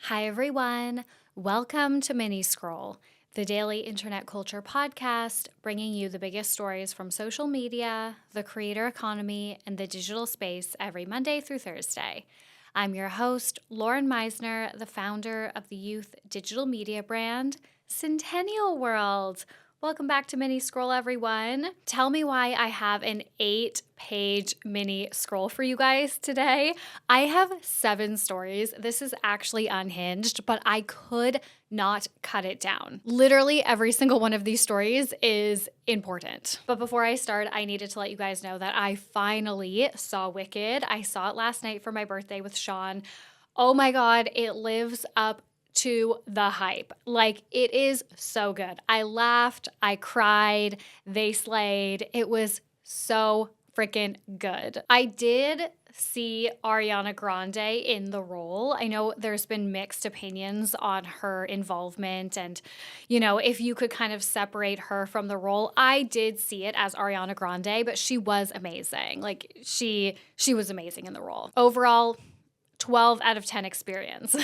Hi, everyone. Welcome to Mini Scroll, the daily internet culture podcast bringing you the biggest stories from social media, the creator economy, and the digital space every Monday through Thursday. I'm your host, Lauren Meisner, the founder of the youth digital media brand, Centennial World. Welcome back to Mini Scroll, everyone. Tell me why I have an 8-page mini scroll for you guys today. I have 7 stories. This is actually unhinged, but I could not cut it down. Literally every single one of these stories is important. But before I start, I needed to let you guys know that I finally saw Wicked. I saw it last night for my birthday with Sean. Oh my God, it lives up to the hype. Like, it is so good. I laughed, I cried, they slayed. It was so freaking good. I did see Ariana Grande in the role. I know there's been mixed opinions on her involvement and, if you could kind of separate her from the role. I did see it as Ariana Grande, but she was amazing. Like, she was amazing in the role. Overall, 12 out of 10 experience.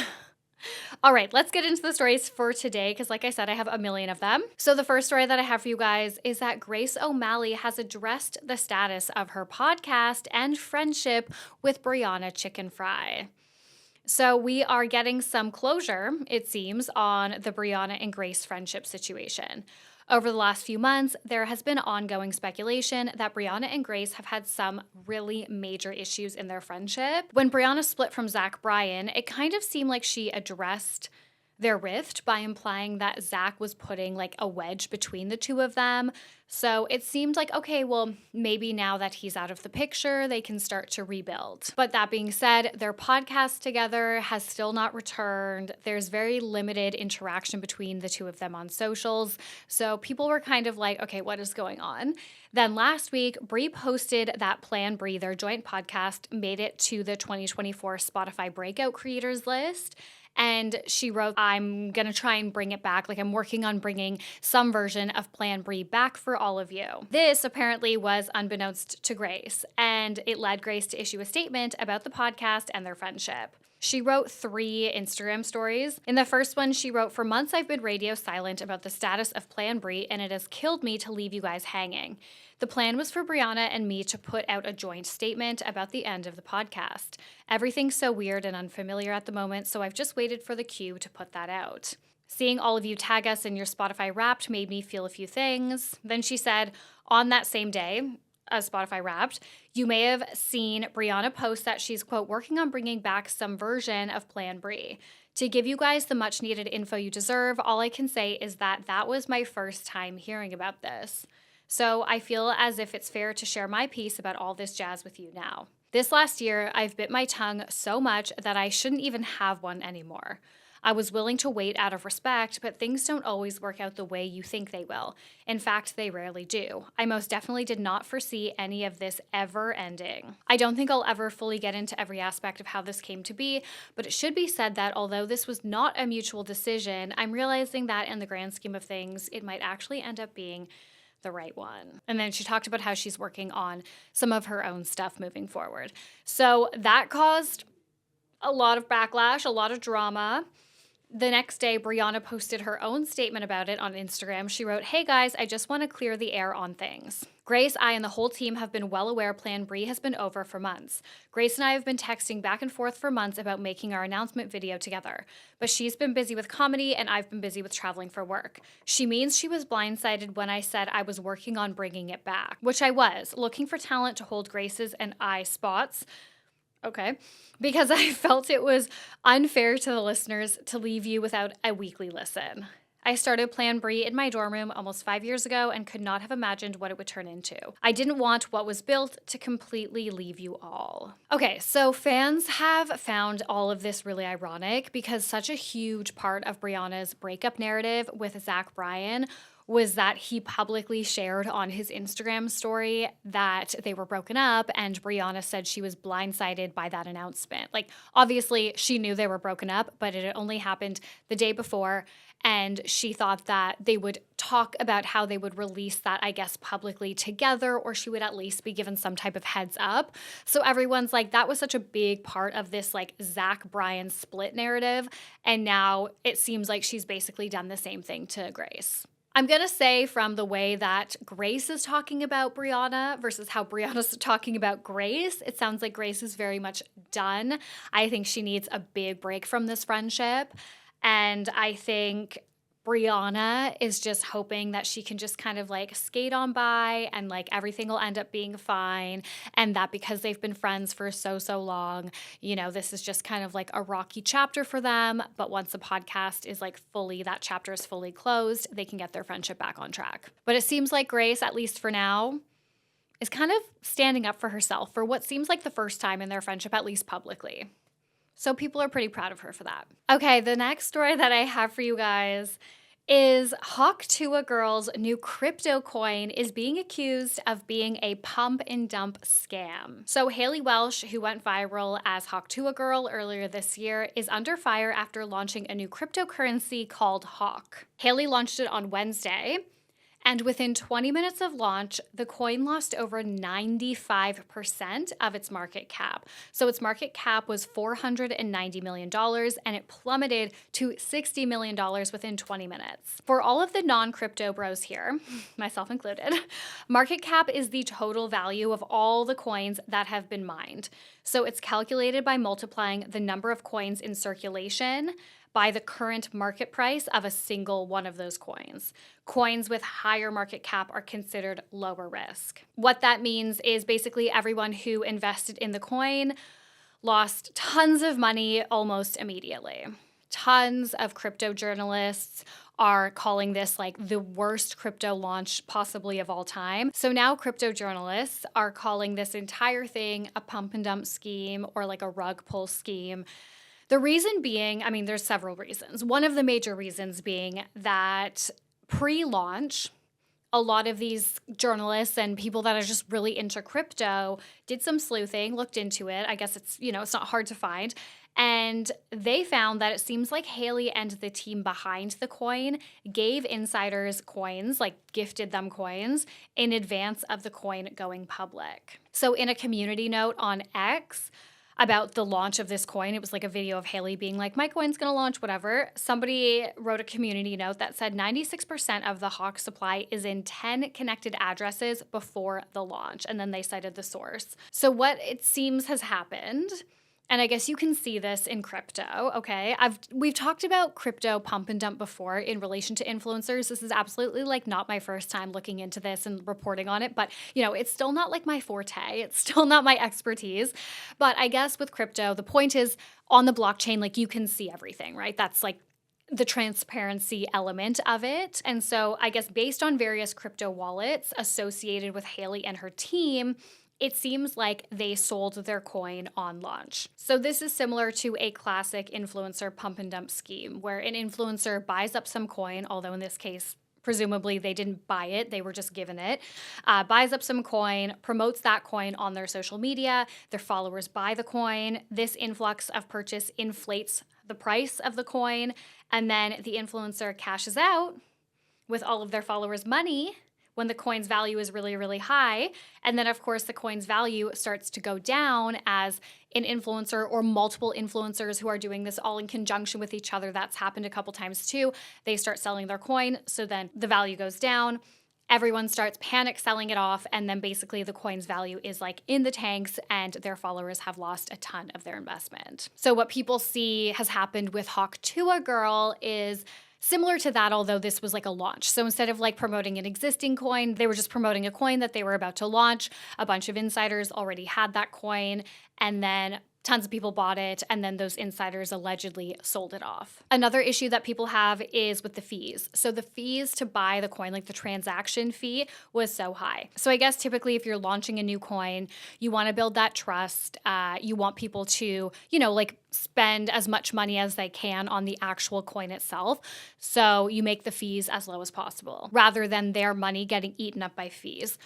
All right, let's get into the stories for today because, like I said, I have a million of them. So the first story that I have for you guys is that Grace O'Malley has addressed the status of her podcast and friendship with Brianna Chickenfry. So we are getting some closure, it seems, on the Brianna and Grace friendship situation. Over the last few months, there has been ongoing speculation that Brianna and Grace have had some really major issues in their friendship. When Brianna split from Zach Bryan, it kind of seemed like she addressed their rift by implying that Zach was putting like a wedge between the two of them. So it seemed like, okay, well, maybe now that he's out of the picture, they can start to rebuild. But that being said, their podcast together has still not returned. There's very limited interaction between the two of them on socials. So people were kind of like, okay, what is going on? Then last week, Brie posted that Plan Brie, their joint podcast, made it to the 2024 Spotify Breakout Creators list. And she wrote, I'm going to try and bring it back. Like, I'm working on bringing some version of Plan Brie back for all of you. This apparently was unbeknownst to Grace, and it led Grace to issue a statement about the podcast and their friendship. She wrote 3 Instagram stories. In the first one, she wrote, "For months I've been radio silent about the status of Plan Brie, and it has killed me to leave you guys hanging. The plan was for Brianna and me to put out a joint statement about the end of the podcast. Everything's so weird and unfamiliar at the moment, so I've just waited for the cue to put that out. Seeing all of you tag us in your Spotify Wrapped made me feel a few things." Then she said, on that same day, as Spotify Wrapped, you may have seen Brianna post that she's, quote, working on bringing back some version of Plan Brie. To give you guys the much needed info you deserve, all I can say is that was my first time hearing about this. So I feel as if it's fair to share my piece about all this jazz with you now. This last year, I've bit my tongue so much that I shouldn't even have one anymore. I was willing to wait out of respect, but things don't always work out the way you think they will. In fact, they rarely do. I most definitely did not foresee any of this ever ending. I don't think I'll ever fully get into every aspect of how this came to be, but it should be said that although this was not a mutual decision, I'm realizing that in the grand scheme of things, it might actually end up being the right one. And then she talked about how she's working on some of her own stuff moving forward. So that caused a lot of backlash, a lot of drama. The next day, Brianna posted her own statement about it on Instagram. She wrote, "Hey guys, I just want to clear the air on things. Grace, I, and the whole team have been well aware Plan Brie has been over for months. Grace and I have been texting back and forth for months about making our announcement video together. But she's been busy with comedy and I've been busy with traveling for work. She means she was blindsided when I said I was working on bringing it back, which I was, looking for talent to hold Grace's and I spots." Okay, because I felt it was unfair to the listeners to leave you without a weekly listen. I started Plan Brie in my dorm room almost 5 years ago and could not have imagined what it would turn into. I didn't want what was built to completely leave you all. Okay, so fans have found all of this really ironic because such a huge part of Brianna's breakup narrative with Zach Bryan was that he publicly shared on his Instagram story that they were broken up, and Brianna said she was blindsided by that announcement. Like, obviously, she knew they were broken up, but it had only happened the day before, and she thought that they would talk about how they would release that, I guess, publicly together, or she would at least be given some type of heads up. So everyone's like, that was such a big part of this like Zach-Brian split narrative, and now it seems like she's basically done the same thing to Grace. I'm going to say from the way that Grace is talking about Brianna versus how Brianna's talking about Grace, it sounds like Grace is very much done. I think she needs a big break from this friendship. And I think Brianna is just hoping that she can just kind of like skate on by and like everything will end up being fine. And that because they've been friends for so long, you know, this is just kind of like a rocky chapter for them. But once the podcast is like that chapter is fully closed, they can get their friendship back on track. But it seems like Grace, at least for now, is kind of standing up for herself for what seems like the first time in their friendship, at least publicly. So people are pretty proud of her for that. Okay, the next story that I have for you guys is Tuah Girl's new crypto coin is being accused of being a pump and dump scam. So Haley Welsh, who went viral as Tuah Girl earlier this year, is under fire after launching a new cryptocurrency called Hawk. Haley launched it on Wednesday, and within 20 minutes of launch, the coin lost over 95% of its market cap. So its market cap was $490 million, and it plummeted to $60 million within 20 minutes. For all of the non-crypto bros here, myself included, market cap is the total value of all the coins that have been mined. So it's calculated by multiplying the number of coins in circulation by the current market price of a single one of those coins. Coins with higher market cap are considered lower risk. What that means is basically everyone who invested in the coin lost tons of money almost immediately. Tons of crypto journalists are calling this like the worst crypto launch possibly of all time. So now crypto journalists are calling this entire thing a pump and dump scheme or like a rug pull scheme. The reason being, I mean, there's several reasons. One of the major reasons being that pre-launch, a lot of these journalists and people that are just really into crypto did some sleuthing, looked into it. I guess it's not hard to find. And they found that it seems like Haley and the team behind the coin gave insiders coins, like gifted them coins, in advance of the coin going public. So in a community note on X, about the launch of this coin, it was like a video of Haley being like, my coin's gonna launch, whatever. Somebody wrote a community note that said 96% of the Hawk supply is in 10 connected addresses before the launch. And then they cited the source. So what it seems has happened, and I guess you can see this in crypto, okay? We've talked about crypto pump and dump before in relation to influencers. This is absolutely like not my first time looking into this and reporting on it, but it's still not like my forte. It's still not my expertise. But I guess with crypto, the point is on the blockchain, like you can see everything, right? That's like the transparency element of it. And so I guess based on various crypto wallets associated with Haley and her team, it seems like they sold their coin on launch. So this is similar to a classic influencer pump and dump scheme where an influencer buys up some coin, although in this case, presumably they didn't buy it, they were just given it, buys up some coin, promotes that coin on their social media, their followers buy the coin, this influx of purchase inflates the price of the coin, and then the influencer cashes out with all of their followers' money when the coin's value is really, really high. And then, of course, the coin's value starts to go down as an influencer or multiple influencers who are doing this all in conjunction with each other. That's happened a couple times too. They start selling their coin, so then the value goes down. Everyone starts panic selling it off, and then basically the coin's value is like in the tanks and their followers have lost a ton of their investment. So what people see has happened with Tuah Girl is similar to that, although this was like a launch. So instead of like promoting an existing coin, they were just promoting a coin that they were about to launch. A bunch of insiders already had that coin. And then Tons of people bought it, and then those insiders allegedly sold it off. Another issue that people have is with the fees. So the fees to buy the coin, like the transaction fee, was so high. So I guess typically if you're launching a new coin, you want to build that trust. You want people to, spend as much money as they can on the actual coin itself. So you make the fees as low as possible, rather than their money getting eaten up by fees.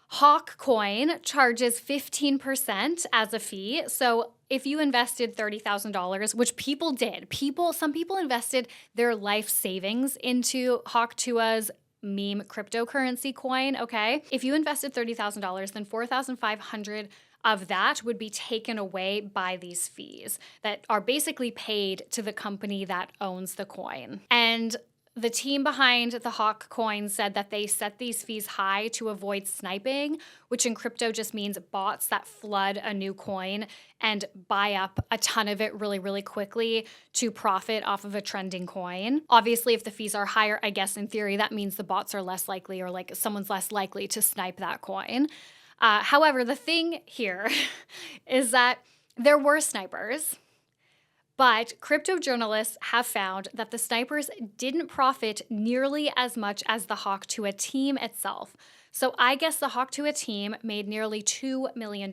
Hawk Coin charges 15% as a fee. So if you invested $30,000, which people did, some people invested their life savings into Hawk Tuah's meme cryptocurrency coin, okay? If you invested $30,000, then $4,500 of that would be taken away by these fees that are basically paid to the company that owns the coin. And the team behind the Hawk coin said that they set these fees high to avoid sniping, which in crypto just means bots that flood a new coin and buy up a ton of it really, really quickly to profit off of a trending coin. Obviously, if the fees are higher, I guess in theory, that means the bots are less likely, or like someone's less likely to snipe that coin. However, the thing here is that there were snipers. But crypto journalists have found that the snipers didn't profit nearly as much as the Hawk Tuah team itself. So I guess the Hawk Tuah team made nearly $2 million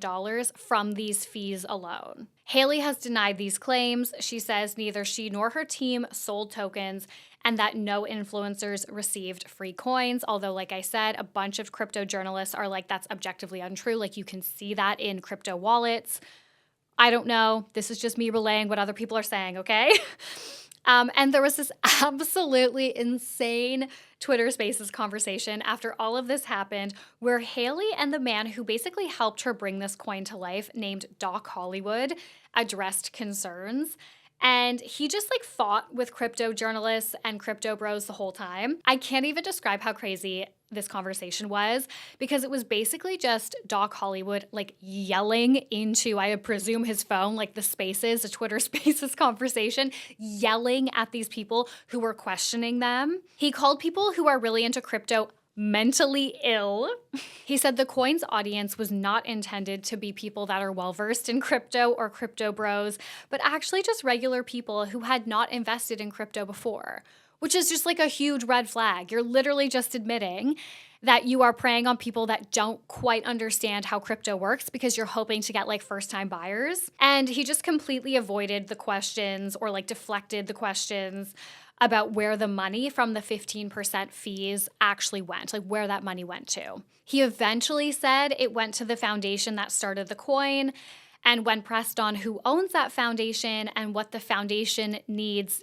from these fees alone. Haley has denied these claims. She says neither she nor her team sold tokens and that no influencers received free coins. Although, like I said, a bunch of crypto journalists are like, that's objectively untrue. Like, you can see that in crypto wallets. I don't know. This is just me relaying what other people are saying, okay? And there was this absolutely insane Twitter Spaces conversation after all of this happened, where Haley and the man who basically helped her bring this coin to life, named Doc Hollywood, addressed concerns. And he just fought with crypto journalists and crypto bros the whole time. I can't even describe how crazy this conversation was, because it was basically just Doc Hollywood yelling into, I presume, his phone, the Spaces, a Twitter Spaces conversation, yelling at these people who were questioning them. He called people who are really into crypto mentally ill. He said the coin's audience was not intended to be people that are well-versed in crypto or crypto bros, but actually just regular people who had not invested in crypto before, which is just a huge red flag. You're literally just admitting that you are preying on people that don't quite understand how crypto works because you're hoping to get first-time buyers. And he just completely avoided the questions, or deflected the questions about where the money from the 15% fees actually went, where that money went to. He eventually said it went to the foundation that started the coin, and when pressed on who owns that foundation and what the foundation needs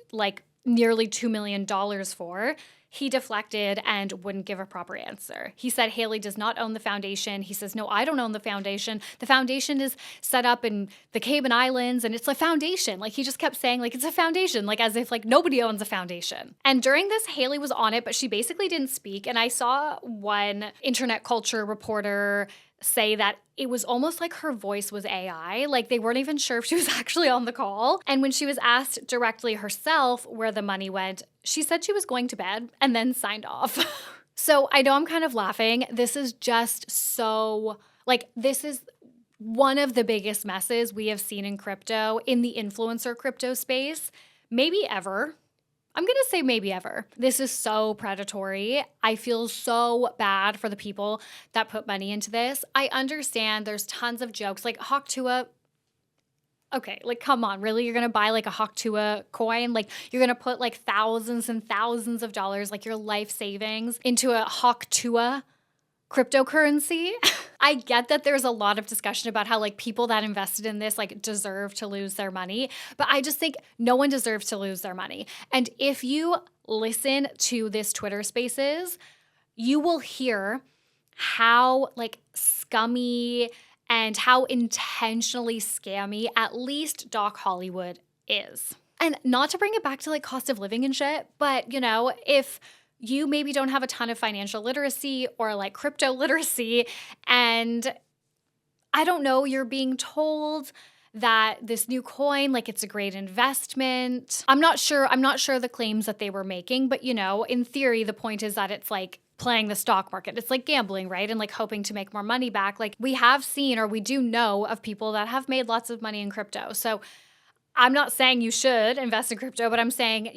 nearly $2 million for, he deflected and wouldn't give a proper answer. He said Haley does not own the foundation. He says, no, I don't own the foundation. The foundation is set up in the Cayman Islands, and it's a foundation. He just kept saying, it's a foundation, as if nobody owns a foundation. And during this, Haley was on it, but she basically didn't speak. And I saw one internet culture reporter say that it was almost like her voice was AI. They weren't even sure if she was actually on the call. And when she was asked directly herself where the money went, she said she was going to bed and then signed off. So I know I'm kind of laughing. This is just so, this is one of the biggest messes we have seen in crypto, in the influencer crypto space, maybe ever. I'm going to say maybe ever. This is so predatory. I feel so bad for the people that put money into this. I understand there's tons of jokes, Hawk Tuah. Okay, come on, really? You're going to buy a Hawk Tuah coin? You're going to put thousands and thousands of dollars, your life savings, into a Hawk Tuah cryptocurrency? I get that there's a lot of discussion about how people that invested in this deserve to lose their money, but I just think no one deserves to lose their money. And if you listen to this Twitter Spaces, you will hear how scummy and how intentionally scammy at least Doc Hollywood is. And not to bring it back to cost of living and shit, but if you maybe don't have a ton of financial literacy or crypto literacy, and I don't know, you're being told that this new coin, it's a great investment. I'm not sure the claims that they were making, but in theory, the point is that it's playing the stock market. It's like gambling, right? And like hoping to make more money back. Like we have seen, or we do know of people that have made lots of money in crypto. So I'm not saying you should invest in crypto, but I'm saying,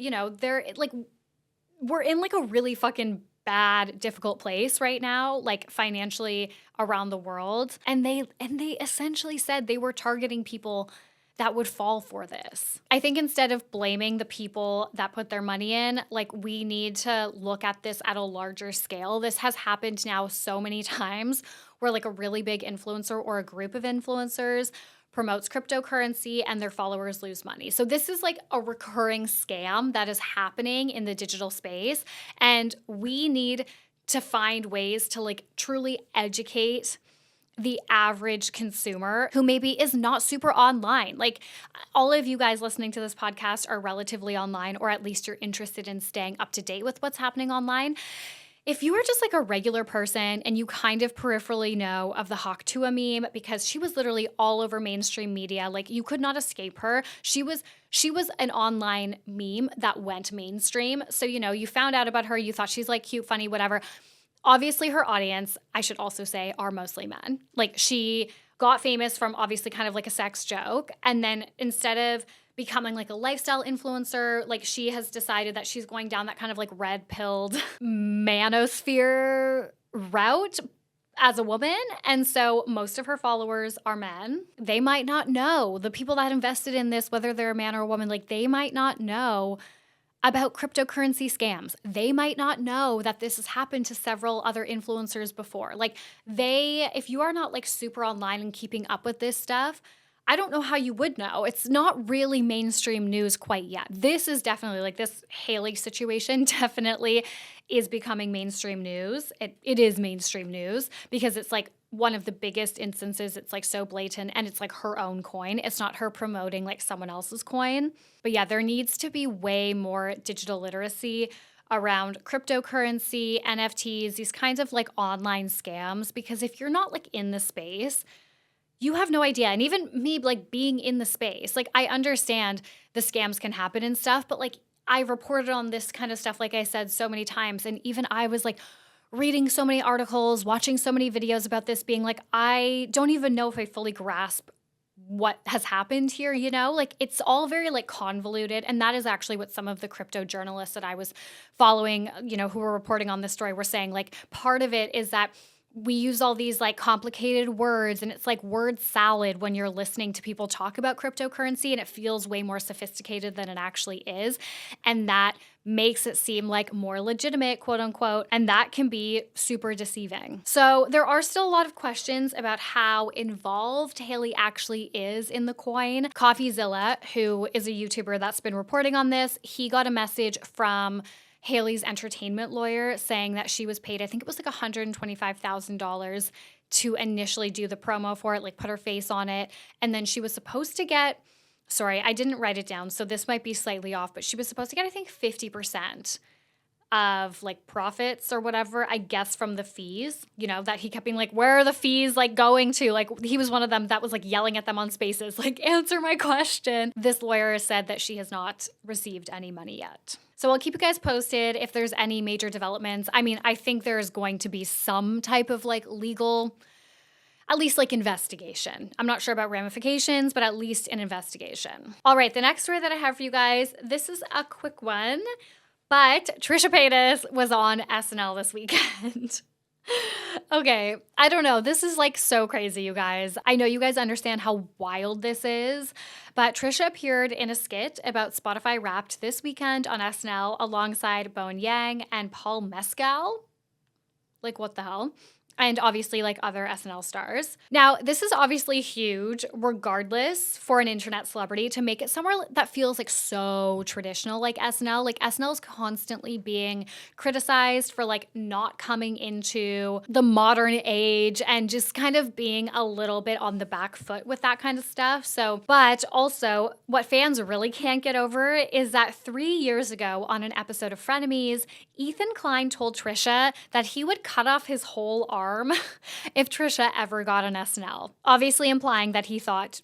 we're in like a really fucking bad, difficult place right now, like financially around the world. And they essentially said they were targeting people that would fall for this. I think instead of blaming the people that put their money in, like we need to look at this at a larger scale. This has happened now so many times where like a really big influencer or a group of influencers promotes cryptocurrency and their followers lose money. So this is like a recurring scam that is happening in the digital space. And we need to find ways to like truly educate the average consumer who maybe is not super online. Like all of you guys listening to this podcast are relatively online, or at least you're interested in staying up to date with what's happening online. If you are just like a regular person and you kind of peripherally know of the Tuah meme because she was literally all over mainstream media, like you could not escape her. She was an online meme that went mainstream. So, you found out about her, you thought she's like cute, funny, whatever. Obviously her audience, I should also say, are mostly men. Like she got famous from obviously kind of like a sex joke. And then instead of becoming like a lifestyle influencer, like she has decided that she's going down that kind of like red-pilled manosphere route as a woman. And so most of her followers are men. They might not know, the people that invested in this, whether they're a man or a woman, like they might not know about cryptocurrency scams. They might not know that this has happened to several other influencers before. Like if you are not like super online and keeping up with this stuff, I don't know how you would know. It's not really mainstream news quite yet. This is definitely like this Haley situation definitely is becoming mainstream news. It is mainstream news because it's like one of the biggest instances. It's like so blatant and it's like her own coin. It's not her promoting like someone else's coin. But yeah, there needs to be way more digital literacy around cryptocurrency, NFTs, these kinds of like online scams, because if you're not like in the space, you have no idea. And even me, like being in the space, like I understand the scams can happen and stuff, but like I reported on this kind of stuff, like I said, so many times. And even I was like reading so many articles, watching so many videos about this, being like, I don't even know if I fully grasp what has happened here, like it's all very like convoluted. And that is actually what some of the crypto journalists that I was following, who were reporting on this story were saying. Like part of it is that we use all these like complicated words and it's like word salad when you're listening to people talk about cryptocurrency, and it feels way more sophisticated than it actually is. And that makes it seem like more legitimate, quote unquote, and that can be super deceiving. So there are still a lot of questions about how involved Haley actually is in the coin. CoffeeZilla, who is a YouTuber that's been reporting on this, he got a message from Haley's entertainment lawyer saying that she was paid, I think it was like $125,000 to initially do the promo for it, like put her face on it. And then she was supposed to get, sorry, I didn't write it down, so this might be slightly off, but she was supposed to get, I think, 50% of like profits or whatever, I guess from the fees, that he kept being like, where are the fees like going to? Like he was one of them that was like yelling at them on Spaces, like, answer my question. This lawyer said that she has not received any money yet. So I'll keep you guys posted if there's any major developments. I mean, I think there's going to be some type of like legal, at least like investigation. I'm not sure about ramifications, but at least an investigation. All right, the next story that I have for you guys, this is a quick one, but Trisha Paytas was on SNL this weekend. Okay, I don't know. This is like so crazy, you guys. I know you guys understand how wild this is, but Trisha appeared in a skit about Spotify Wrapped this weekend on SNL alongside Bowen Yang and Paul Mescal. Like, what the hell? And obviously like other SNL stars. Now, this is obviously huge, regardless, for an internet celebrity to make it somewhere that feels like so traditional like SNL. Like SNL is constantly being criticized for like not coming into the modern age and just kind of being a little bit on the back foot with that kind of stuff. So, but also what fans really can't get over is that 3 years ago on an episode of Frenemies, Ethan Klein told Trisha that he would cut off his whole arm if Trisha ever got on SNL, obviously implying that he thought,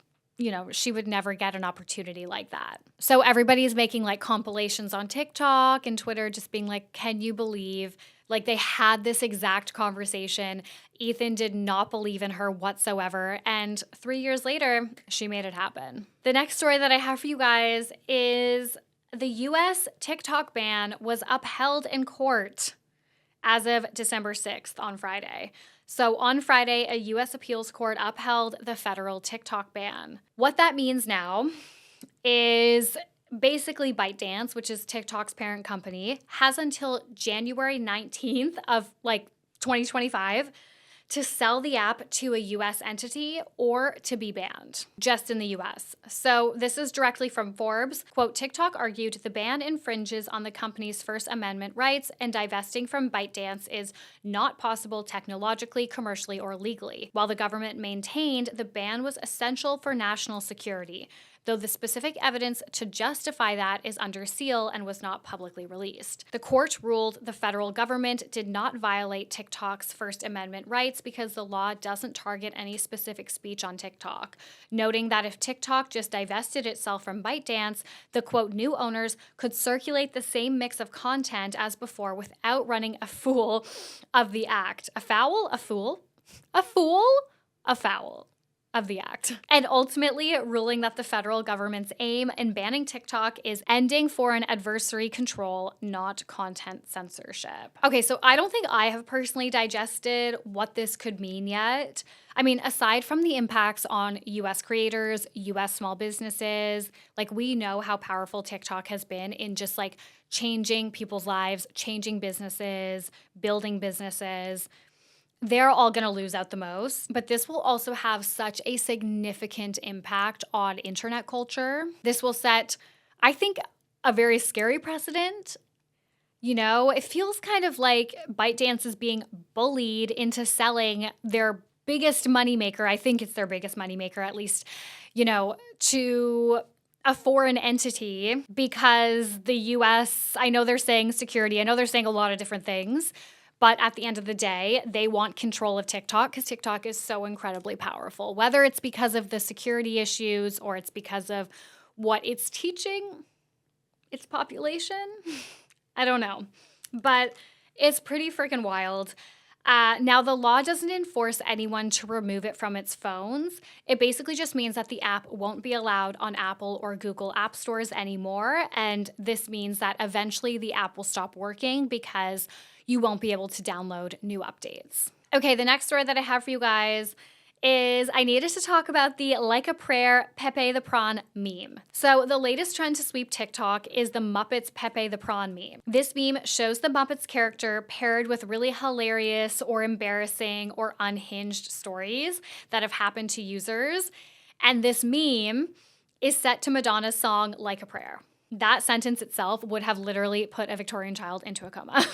she would never get an opportunity like that. So everybody's making like compilations on TikTok and Twitter just being like, can you believe Like they had this exact conversation. Ethan did not believe in her whatsoever. And 3 years later, she made it happen. The next story that I have for you guys is the US TikTok ban was upheld in court as of December 6th on Friday. So on Friday, a U.S. appeals court upheld the federal TikTok ban. What that means now is basically ByteDance, which is TikTok's parent company, has until January 19th of 2025 to sell the app to a U.S. entity or to be banned, just in the U.S. So this is directly from Forbes. Quote, TikTok argued the ban infringes on the company's First Amendment rights and divesting from ByteDance is not possible technologically, commercially, or legally, while the government maintained the ban was essential for national security, though the specific evidence to justify that is under seal and was not publicly released. The court ruled the federal government did not violate TikTok's First Amendment rights because the law doesn't target any specific speech on TikTok, noting that if TikTok just divested itself from ByteDance, the quote, new owners could circulate the same mix of content as before without running afoul of the act. A foul? A fool? A fool? A foul of the act. And ultimately ruling that the federal government's aim in banning TikTok is ending foreign adversary control, not content censorship. Okay, so I don't think I have personally digested what this could mean yet. I mean, aside from the impacts on US creators, US small businesses, we know how powerful TikTok has been in just changing people's lives, changing businesses, building businesses. They're all going to lose out the most, but this will also have such a significant impact on internet culture. This will set, I think, a very scary precedent. It feels kind of like ByteDance is being bullied into selling their biggest moneymaker. I think it's their biggest moneymaker, at least, to a foreign entity because the US, I know they're saying security, I know they're saying a lot of different things. But at the end of the day, they want control of TikTok because TikTok is so incredibly powerful. Whether it's because of the security issues or it's because of what it's teaching its population, I don't know. But it's pretty freaking wild. Now, the law doesn't enforce anyone to remove it from its phones. It basically just means that the app won't be allowed on Apple or Google app stores anymore. And this means that eventually the app will stop working because you won't be able to download new updates. Okay, the next story that I have for you guys is I needed to talk about the Like a Prayer Pepe the Prawn meme. So the latest trend to sweep TikTok is the Muppets Pepe the Prawn meme. This meme shows the Muppets character paired with really hilarious or embarrassing or unhinged stories that have happened to users. And this meme is set to Madonna's song Like a Prayer. That sentence itself would have literally put a Victorian child into a coma.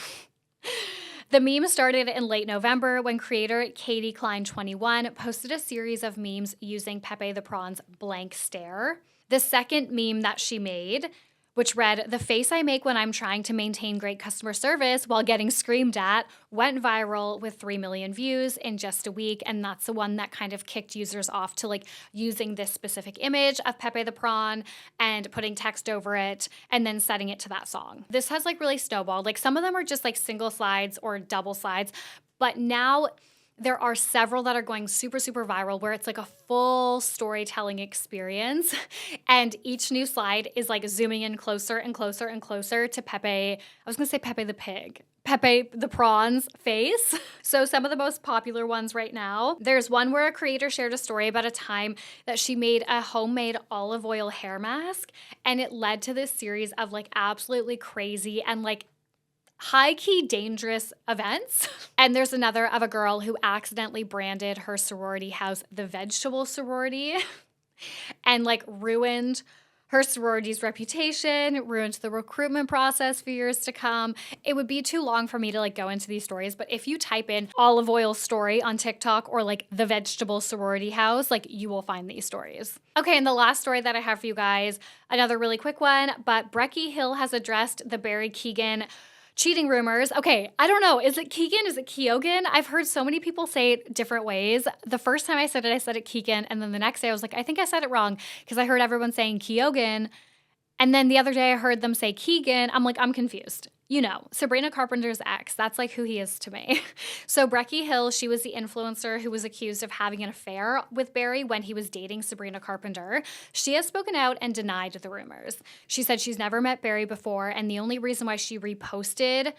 The meme started in late November when creator Katie Klein21 posted a series of memes using Pepe the Prawn's blank stare. The second meme that she made, which read, "The face I make when I'm trying to maintain great customer service while getting screamed at," went viral with 3 million views in just a week. And that's the one that kind of kicked users off to using this specific image of Pepe the Prawn and putting text over it and then setting it to that song. This has really snowballed. Some of them are just single slides or double slides, but now there are several that are going super, super viral where it's a full storytelling experience. And each new slide is zooming in closer and closer and closer to Pepe. I was going to say Pepe the pig. Pepe the Prawn's face. So some of the most popular ones right now, there's one where a creator shared a story about a time that she made a homemade olive oil hair mask. And it led to this series of absolutely crazy and high-key dangerous events. And there's another of a girl who accidentally branded her sorority house the vegetable sorority and ruined her sorority's reputation, ruined the recruitment process for years to come. It would be too long for me to go into these stories, but if you type in olive oil story on TikTok or the vegetable sorority house, you will find these stories. Okay, and the last story that I have for you guys, another really quick one, but Breckie Hill has addressed the Barry Keoghan cheating rumors. Okay, I don't know. Is it Keoghan? Is it Keoghan? I've heard so many people say it different ways. The first time I said it Keoghan. And then the next day I was I think I said it wrong because I heard everyone saying Keoghan. And then the other day I heard them say Keoghan. I'm like, I'm confused. You know, Sabrina Carpenter's ex, that's like who he is to me. So Breckie Hill, she was the influencer who was accused of having an affair with Barry when he was dating Sabrina Carpenter. She has spoken out and denied the rumors. She said she's never met Barry before, and the only reason why she reposted,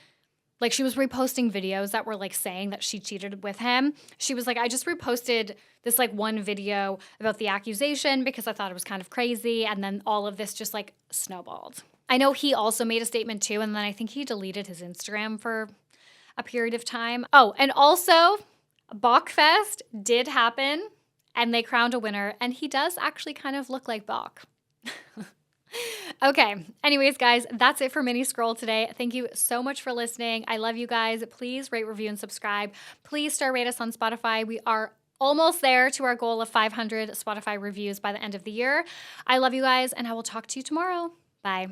like she was reposting videos that were like saying that she cheated with him. She was like, I just reposted this like one video about the accusation because I thought it was kind of crazy, and then all of this just like snowballed. I know he also made a statement too, and then I think he deleted his Instagram for a period of time. Oh, and also, Bachfest did happen, and they crowned a winner, and he does actually kind of look like Bach. Okay, anyways, guys, that's it for Mini Scroll today. Thank you so much for listening. I love you guys. Please rate, review, and subscribe. Please star rate us on Spotify. We are almost there to our goal of 500 Spotify reviews by the end of the year. I love you guys, and I will talk to you tomorrow. Bye.